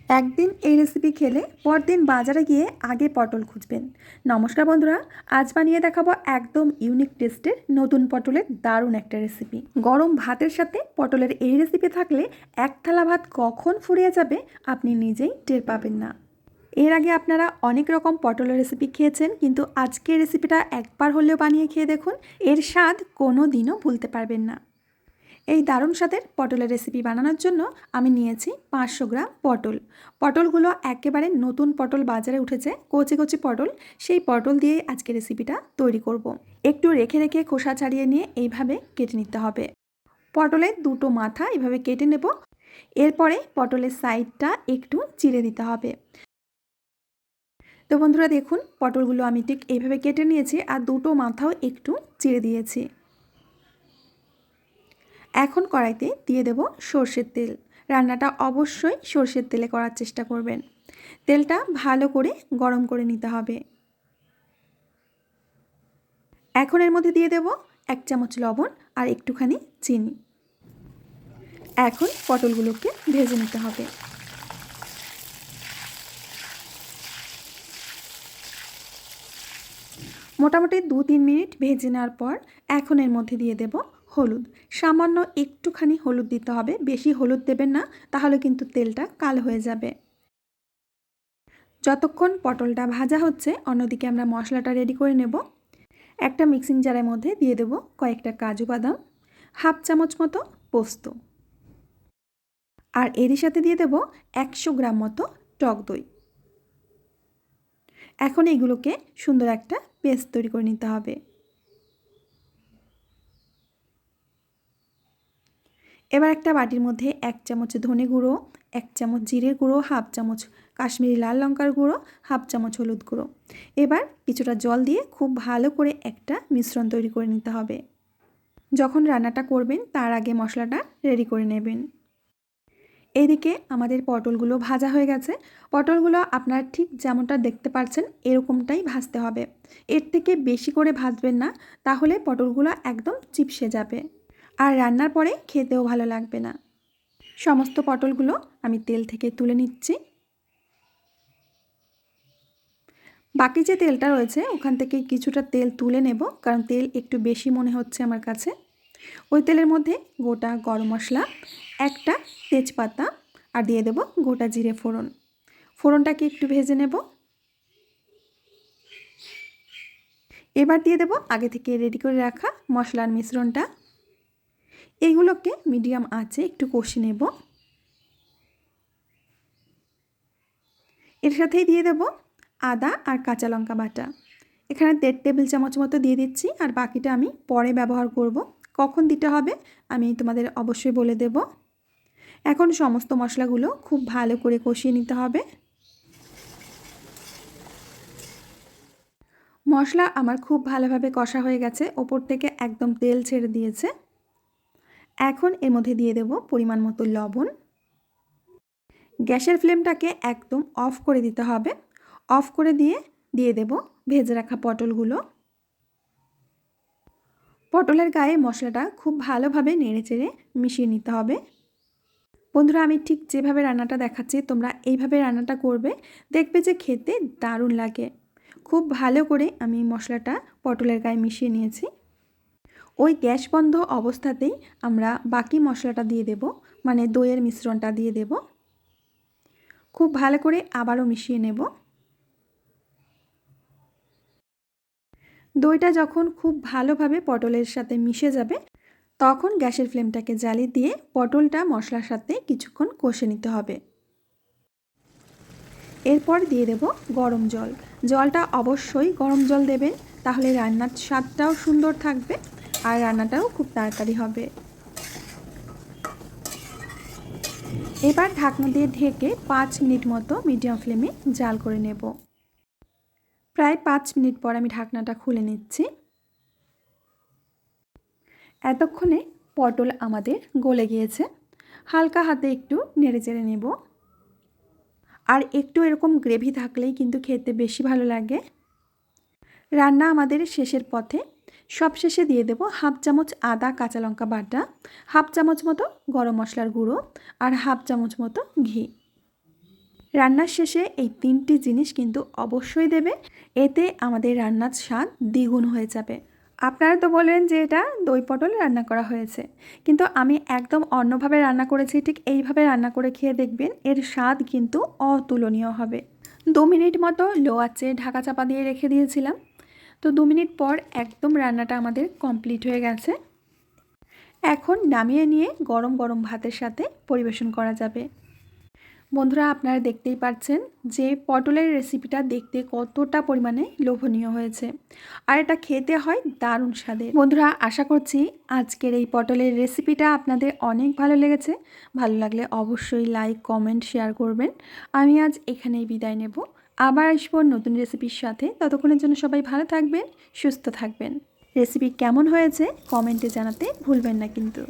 একদিন এই রেসিপি খেলে পরদিন বাজারে গিয়ে আগে পটল খুঁজবেন। নমস্কার বন্ধুরা, আজ বানিয়ে দেখাবো একদম ইউনিক টেস্টের নতুন পটলের দারুণ একটা রেসিপি। গরম ভাতের সাথে পটলের এই রেসিপি থাকলে এক থালা ভাত কখন ফুরিয়ে যাবে আপনি নিজেই টের পাবেন না। এর আগে আপনারা অনেক রকম পটলের রেসিপি খেয়েছেন, কিন্তু আজকের রেসিপিটা একবার হলেও বানিয়ে খেয়ে দেখুন, এর স্বাদ কোনো দিনও ভুলতে পারবেন না। এই দারুণ স্বাদের পটলের রেসিপি বানানোর জন্য আমি নিয়েছি 500 গ্রাম পটল। পটলগুলো একেবারে নতুন পটল বাজারে উঠেছে, কচি কচি পটল। সেই পটল দিয়েই আজকে রেসিপিটা তৈরি করব। একটু রেখে রেখে খোসা ছাড়িয়ে নিয়ে এইভাবে কেটে নিতে হবে। পটলের দুটো মাথা এভাবে কেটে নেব। এরপরে পটলের সাইডটা একটু চিড়ে দিতে হবে। তো বন্ধুরা দেখুন, পটলগুলো আমি ঠিক এইভাবে কেটে নিয়েছি আর দুটো মাথাও একটু চিড়ে দিয়েছি। এখন কড়াইতে দিয়ে দেব সর্ষের তেল। রান্নাটা অবশ্যই সর্ষের তেলে করার চেষ্টা করবেন। তেলটা ভালো করে গরম করে নিতে হবে। এখন এর মধ্যে দিয়ে দেব 1 চামচ লবণ আর একটুখানি চিনি। এখন পটলগুলোকে ভেজে নিতে হবে। মোটামুটি 2-3 মিনিট ভেজে নেওয়ার পর এখন এর মধ্যে দিয়ে দেব হলুদ। সামান্য একটুখানি হলুদ দিতে হবে, বেশি হলুদ দেবেন না, তাহলে কিন্তু তেলটা কালো হয়ে যাবে। যতক্ষণ পটলটা ভাজা হচ্ছে অন্যদিকে আমরা মশলাটা রেডি করে নেব। একটা মিক্সিং জারের মধ্যে দিয়ে দেব কয়েকটা কাজু বাদাম, 1/2 চামচ মতো পোস্ত, আর এরই সাথে দিয়ে দেব 100 গ্রাম মতো টক দই। এখন এগুলোকে সুন্দর একটা পেস্ট তৈরি করে নিতে হবে। এবার একটা বাটির মধ্যে 1 চামচ ধনে গুঁড়ো, 1 চামচ জিরের গুঁড়ো, 1/2 চামচ কাশ্মীরি লাল লঙ্কার গুঁড়ো, 1/2 চামচ হলুদ গুঁড়ো। এবার কিছুটা জল দিয়ে খুব ভালো করে একটা মিশ্রণ তৈরি করে নিতে হবে। যখন রান্নাটা করবেন তার আগে মশলাটা রেডি করে নেবেন। এইদিকে আমাদের পটলগুলো ভাজা হয়ে গেছে। পটলগুলো আপনারা ঠিক যেমনটা দেখতে পাচ্ছেন এরকমটাই ভাজতে হবে। এর থেকে বেশি করে ভাজবেন না, তাহলে পটলগুলো একদম চিপসে যাবে আর রান্নার পরে খেতেও ভালো লাগবে না। সমস্ত পটলগুলো আমি তেল থেকে তুলে নিচ্ছি। বাকি যে তেলটা রয়েছে ওখান থেকে কিছুটা তেল তুলে নেব, কারণ তেল একটু বেশি মনে হচ্ছে আমার কাছে। ওই তেলের মধ্যে গোটা গরম মশলা, একটা তেজপাতা আর দিয়ে দেব গোটা জিরে ফোড়ন। ফোড়নটাকে একটু ভেজে নেব। এবার দিয়ে দেব আগে থেকে রেডি করে রাখা মশলার মিশ্রণটা। এইগুলোকে মিডিয়াম আঁচে একটু কষিয়ে নেব। এর সাথেই দিয়ে দেব আদা আর কাঁচা লঙ্কা বাটা। এখানে 1.5 টেবিল চামচ মতো দিয়ে দিচ্ছি, আর বাকিটা আমি পরে ব্যবহার করব। কখন দিতে হবে আমি তোমাদের অবশ্যই বলে দেব। এখন সমস্ত মশলাগুলো খুব ভালো করে কষিয়ে নিতে হবে। মশলা আমার খুব ভালোভাবে কষা হয়ে গেছে, ওপর থেকে একদম তেল ছেড়ে দিয়েছে। এখন এর মধ্যে দিয়ে দেব পরিমাণ মতো লবণ। গ্যাসের ফ্লেমটাকে একদম অফ করে দিতে হবে। অফ করে দিয়ে দেব ভেজে রাখা পটলগুলো। পটলের গায়ে মশলাটা খুব ভালোভাবে নেড়েচেড়ে মিশিয়ে নিতে হবে। বন্ধুরা, আমি ঠিক যেভাবে রান্নাটা দেখাচ্ছি তোমরা এইভাবে রান্নাটা করবে, দেখবে যে খেতে দারুণ লাগে। খুব ভালো করে আমি মশলাটা পটলের গায়ে মিশিয়ে নিয়েছি। ওই গ্যাস বন্ধ অবস্থাতেই আমরা বাকি মশলাটা দিয়ে দেব, মানে দইয়ের মিশ্রণটা দিয়ে দেব। খুব ভালো করে আবারও মিশিয়ে নেব। দইটা যখন খুব ভালোভাবে পটলের সাথে মিশে যাবে তখন গ্যাসের ফ্লেমটাকে জ্বালিয়ে দিয়ে পটলটা মশলার সাথে কিছুক্ষণ কষে নিতে হবে। এরপর দিয়ে দেব গরম জল। জলটা অবশ্যই গরম জল দেবেন, তাহলে রান্নার স্বাদটাও সুন্দর থাকবে আর রান্নাটাও খুব তাড়াতাড়ি হবে। এবার ঢাকনা দিয়ে ঢেকে 5 মিনিট মতো মিডিয়াম ফ্লেমে জাল করে নেব। প্রায় 5 মিনিট পর আমি ঢাকনাটা খুলে নিচ্ছি। এতক্ষণে পটল আমাদের গলে গিয়েছে। হালকা হাতে একটু নেড়েচেড়ে নেব। আর একটু এরকম গ্রেভি থাকলেই কিন্তু খেতে বেশি ভালো লাগে। রান্না আমাদের শেষের পথে। সব শেষে দিয়ে দেব 1/2 চামচ আদা কাঁচা লঙ্কা বাটা, 1/2 চামচ মতো গরম মশলার গুঁড়ো আর 1/2 চামচ মতো ঘি। রান্নার শেষে এই 3টি জিনিস কিন্তু অবশ্যই দেবে, এতে আমাদের রান্নার স্বাদ দ্বিগুণ হয়ে যাবে। আপনারা তো বলবেন যে এটা দই পটল রান্না করা হয়েছে, কিন্তু আমি একদম অন্যভাবে রান্না করেছি। ঠিক এইভাবে রান্না করে খেয়ে দেখবেন, এর স্বাদ কিন্তু অতুলনীয় হবে। 2 মিনিট মতো লো আঁচে ঢাকা চাপা দিয়ে রেখে দিয়েছিলাম। তো 2 মিনিট পর একদম রান্নাটা আমাদের কমপ্লিট হয়ে গেছে। এখন নামিয়ে নিয়ে গরম গরম ভাতের সাথে পরিবেশন করা যাবে। বন্ধুরা, আপনারা দেখতেই পাচ্ছেন যে পটলের রেসিপিটা দেখতে কতটা পরিমাণে লোভনীয় হয়েছে, আর এটা খেতে হয় দারুণ স্বাদের। বন্ধুরা, আশা করছি আজকের এই পটলের রেসিপিটা আপনাদের অনেক ভালো লেগেছে। ভালো লাগলে অবশ্যই লাইক, কমেন্ট, শেয়ার করবেন। আমি আজ এখানেই বিদায় নেব। আবার আসবো নতুন রেসিপির সাথে। ততক্ষণের জন্য সবাই ভালো থাকবেন, সুস্থ থাকবেন। রেসিপি কেমন হয়েছে কমেন্টে জানাতে ভুলবেন না কিন্তু।